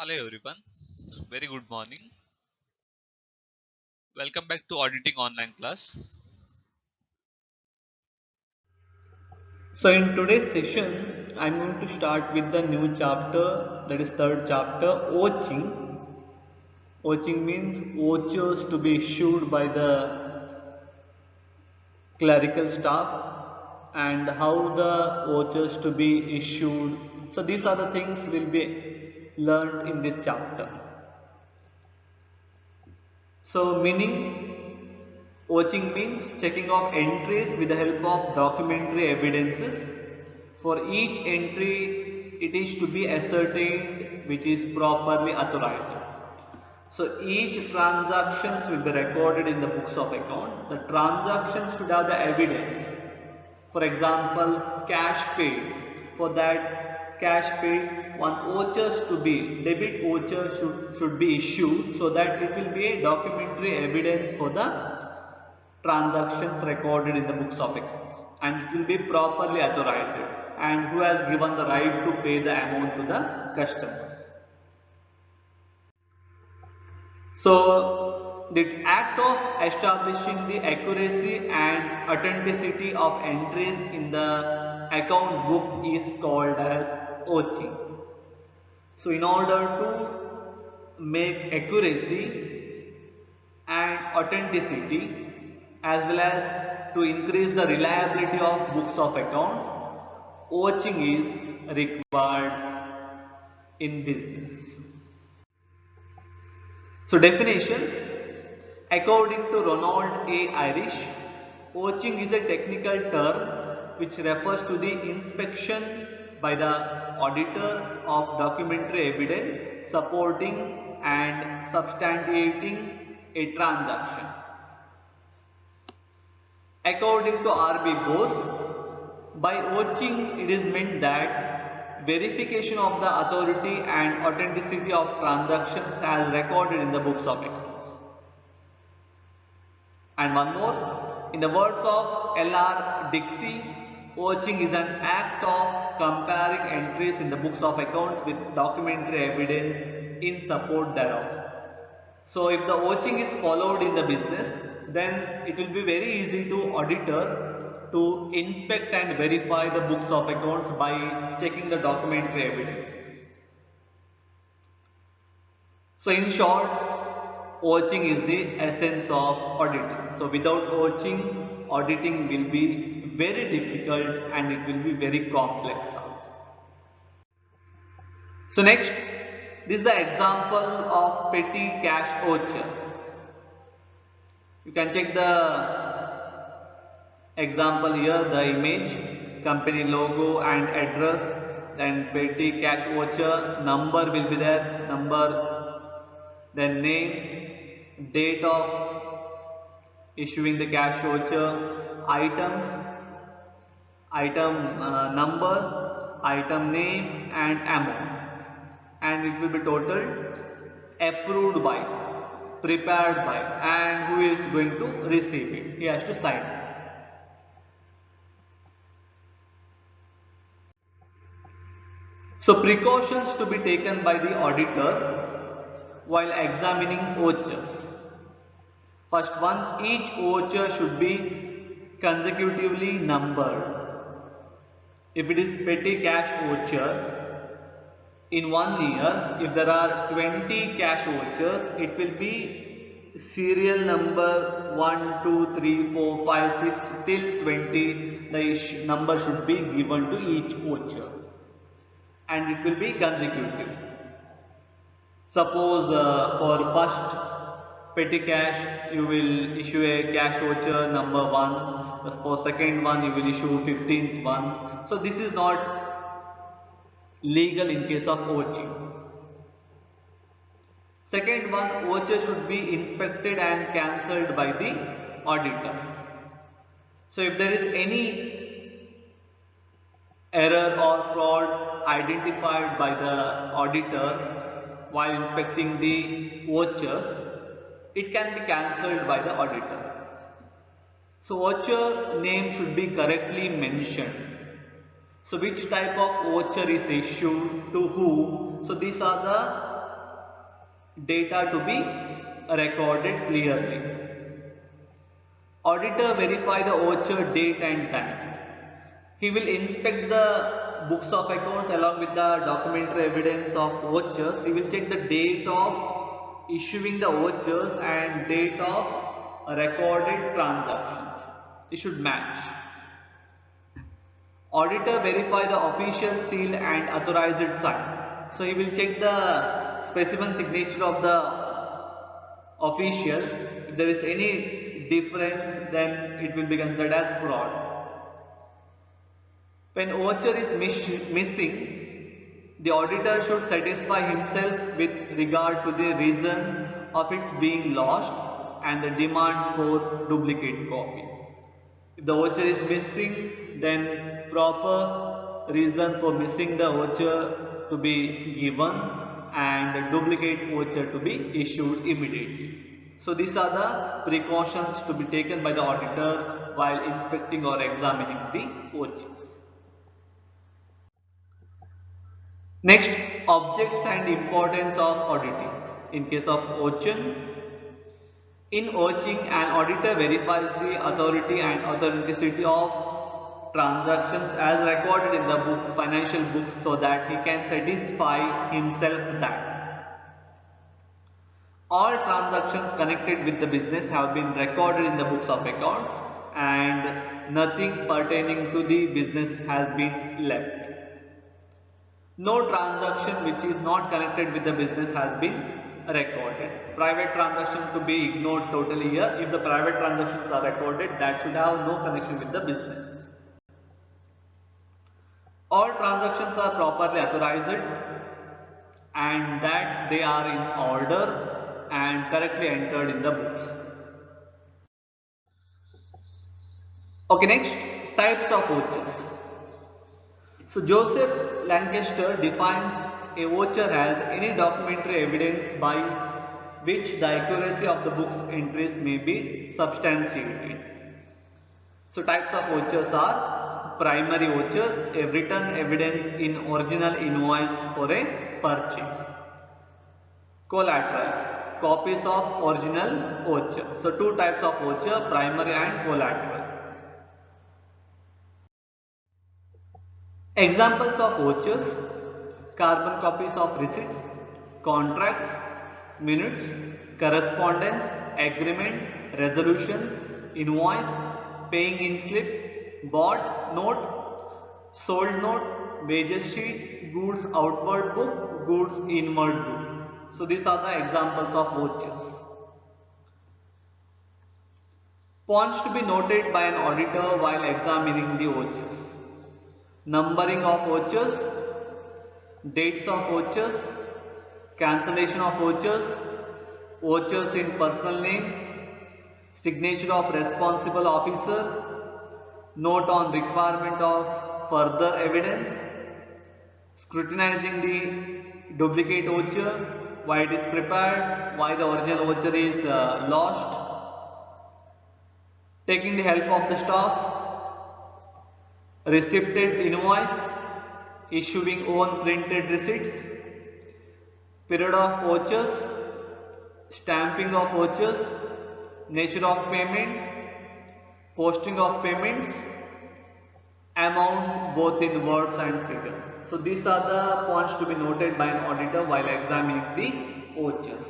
Hello everyone, very good morning. Welcome back to auditing online class. So in today's session, I'm going to start with the new chapter, that is third chapter, watching. Watching means vouchers to be issued by the clerical staff and how the vouchers to be issued. So these are the things will be learned in this chapter. So meaning watching means checking of entries with the help of documentary evidences. For each entry, it is to be ascertained which is properly authorized. So each transactions will be recorded in the books of account. The transactions should have the evidence. For example, cash paid. For that cash paid, one vouchers to be debit voucher should be issued so that it will be a documentary evidence for the transactions recorded in the books of accounts, and it will be properly authorized and who has given the right to pay the amount to the customers. So the act of establishing the accuracy and authenticity of entries in the account book is called as OC. So in order to make accuracy and authenticity as well as to increase the reliability of books of accounts, OCing is required in business. So definitions. According to Ronald A. Irish, poaching is a technical term which refers to the inspection by the auditor of documentary evidence supporting and substantiating a transaction. According to R.B. Bose, by poaching it is meant that verification of the authority and authenticity of transactions as recorded in the books of accounts. And one more, in the words of L.R. Dixie, poaching is an act of comparing entries in the books of accounts with documentary evidence in support thereof. So if the poaching is followed in the business, then it will be very easy to auditor to inspect and verify the books of accounts by checking the documentary evidences. So in short, watching is the essence of auditing. So without watching, auditing will be very difficult and it will be very complex also. So next, this is the example of petty cash voucher. You can check the example here, the image, company logo and address, then petty cash voucher, number will be there, number, then name, date of issuing the cash voucher, items, item number, item name and amount, and it will be totaled, approved by, prepared by, and who is going to receive it, he has to sign it. So precautions to be taken by the auditor while examining vouchers. First one, each voucher should be consecutively numbered. If it is petty cash voucher, in 1 year, if there are 20 cash vouchers, it will be serial number 1, 2, 3, 4, 5, 6 till 20. The number should be given to each voucher and it will be consecutive. Suppose for first petty cash you will issue a cash voucher number 1. For second one you will issue 15th one. So this is not legal in case of vouching. Second one, voucher should be inspected and cancelled by the auditor. So if there is any error or fraud identified by the auditor while inspecting the vouchers, it can be cancelled by the auditor. So voucher name should be correctly mentioned. So which type of voucher is issued to whom? So these are the data to be recorded clearly. Auditor verify the voucher date and time. He will inspect the books of accounts along with the documentary evidence of vouchers. He will check the date of issuing the vouchers and date of recorded transactions. It should match. Auditor verify the official seal and authorized sign. So he will check the specimen signature of the official. If there is any difference, then it will be considered as fraud. When voucher is missing, the auditor should satisfy himself with regard to the reason of its being lost and the demand for duplicate copy. If the voucher is missing, then proper reason for missing the voucher to be given and the duplicate voucher to be issued immediately. So these are the precautions to be taken by the auditor while inspecting or examining the vouchers. Next, objects and importance of auditing. In case of voucher, in vouching, an auditor verifies the authority and authenticity of transactions as recorded in the financial books so that he can satisfy himself that all transactions connected with the business have been recorded in the books of accounts and nothing pertaining to the business has been left. No transaction which is not connected with the business has been recorded. Private transaction to be ignored totally here. If the private transactions are recorded, that should have no connection with the business. All transactions are properly authorized and that they are in order and correctly entered in the books. Okay, next, types of vouchers. So Joseph Lancaster defines a voucher as any documentary evidence by which the accuracy of the book's entries may be substantiated. So types of vouchers are primary vouchers, a written evidence in original invoice for a purchase. Collateral, copies of original voucher. So two types of voucher, primary and collateral. Examples of vouchers: carbon copies of receipts, contracts, minutes, correspondence, agreement, resolutions, invoice, paying in slip, bought note, sold note, wages sheet, goods outward book, goods inward book. So these are the examples of vouchers. Points to be noted by an auditor while examining the vouchers: numbering of vouchers, dates of vouchers, cancellation of vouchers, vouchers in personal name, signature of responsible officer, note on requirement of further evidence, scrutinizing the duplicate voucher, why it is prepared, why the original voucher is lost, taking the help of the staff, receipted invoice, issuing own printed receipts, period of vouchers, stamping of vouchers, nature of payment, posting of payments, amount both in words and figures. So these are the points to be noted by an auditor while examining the vouchers.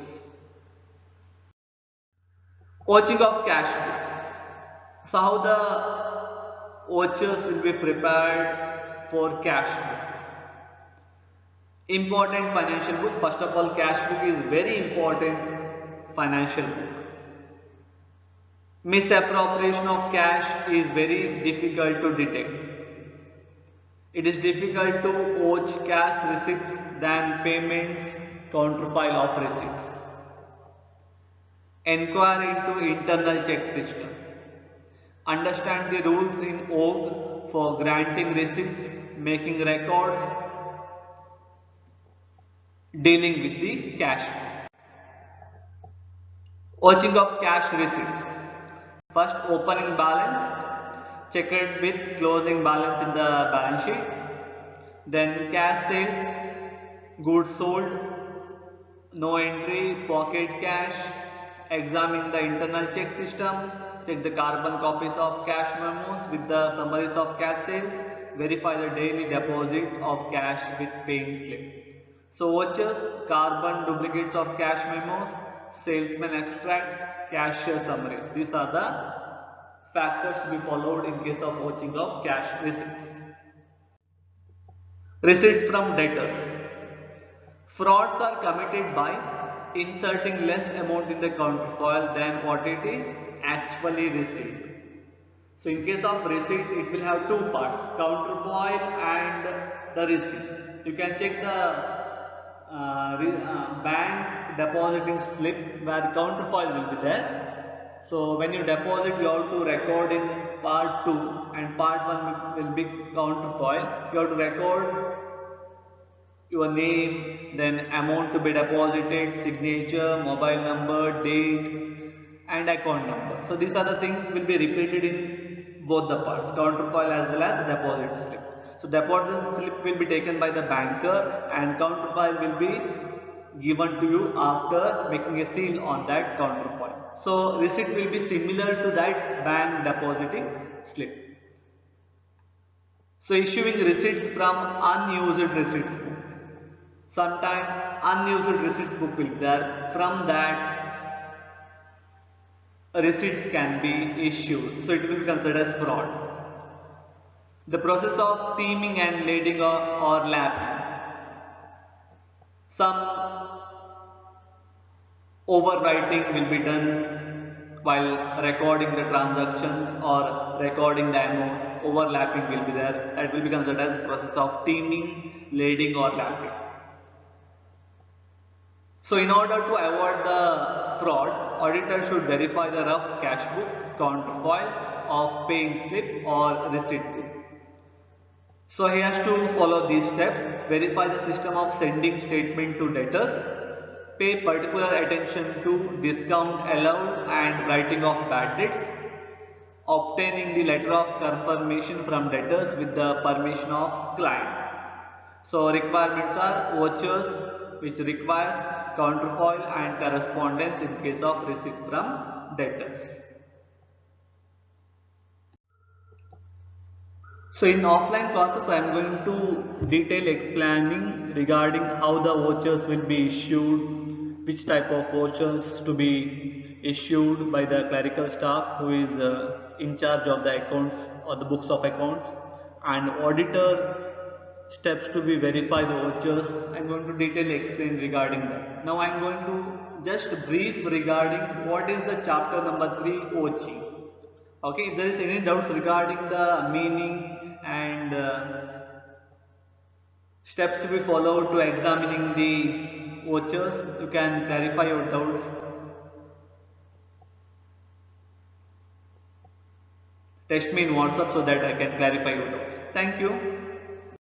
Vouching of cash book. So how the vouchers will be prepared for cash book. Important financial book. First of all, cash book is very important financial book. Misappropriation of cash is very difficult to detect. It is difficult to vouch cash receipts than payments counterfile of receipts. Enquire into internal check system. Understand the rules in OG for granting receipts, making records, dealing with the cash. Vouching of cash receipts. First, opening balance, check it with closing balance in the balance sheet. Then cash sales, goods sold, no entry, pocket cash, examine the internal check system, check the carbon copies of cash memos with the summaries of cash sales, verify the daily deposit of cash with paying slip. So vouchers, carbon duplicates of cash memos, salesman extracts, cashier summaries. These are the factors to be followed in case of vouching of cash receipts. Receipts from debtors. Frauds are committed by inserting less amount in the counterfoil than what it is actually received. So in case of receipt, it will have two parts, counterfoil and the receipt. You can check the bank depositing slip where counterfoil will be there. So when you deposit, you have to record in part 2 and part 1 will be counterfoil. You have to record your name, then amount to be deposited, signature, mobile number, date and account number. So these are the things will be repeated in both the parts, counterfoil as well as deposit slip. So deposit slip will be taken by the banker and counterfoil will be given to you after making a seal on that counterfoil. So receipt will be similar to that bank depositing slip. So issuing receipts from unused receipts book. Sometime unused receipts book will be there. From that receipts can be issued. So it will be considered as fraud. The process of teaming and lading or lapping. Some overwriting will be done while recording the transactions or recording the amount. Overlapping will be there. That will be considered as the process of teaming, lading or lapping. So in order to avoid the fraud, auditor should verify the rough cash book, counterfoils of paying slip or receipt book. So he has to follow these steps, verify the system of sending statement to debtors, pay particular attention to discount allowed and writing of bad debts, obtaining the letter of confirmation from debtors with the permission of client. So requirements are vouchers which requires counterfoil and correspondence in case of receipt from debtors. So in offline classes I am going to detail explaining regarding how the vouchers will be issued, which type of vouchers to be issued by the clerical staff who is in charge of the accounts or the books of accounts, and auditor steps to be verify the vouchers. I am going to detail explain regarding that. Now I am going to just brief regarding what is the chapter number 3 vouching. Okay, if there is any doubts regarding the meaning and steps to be followed to examining the vouchers, you can clarify your doubts. Text me in WhatsApp so that I can clarify your doubts. Thank you.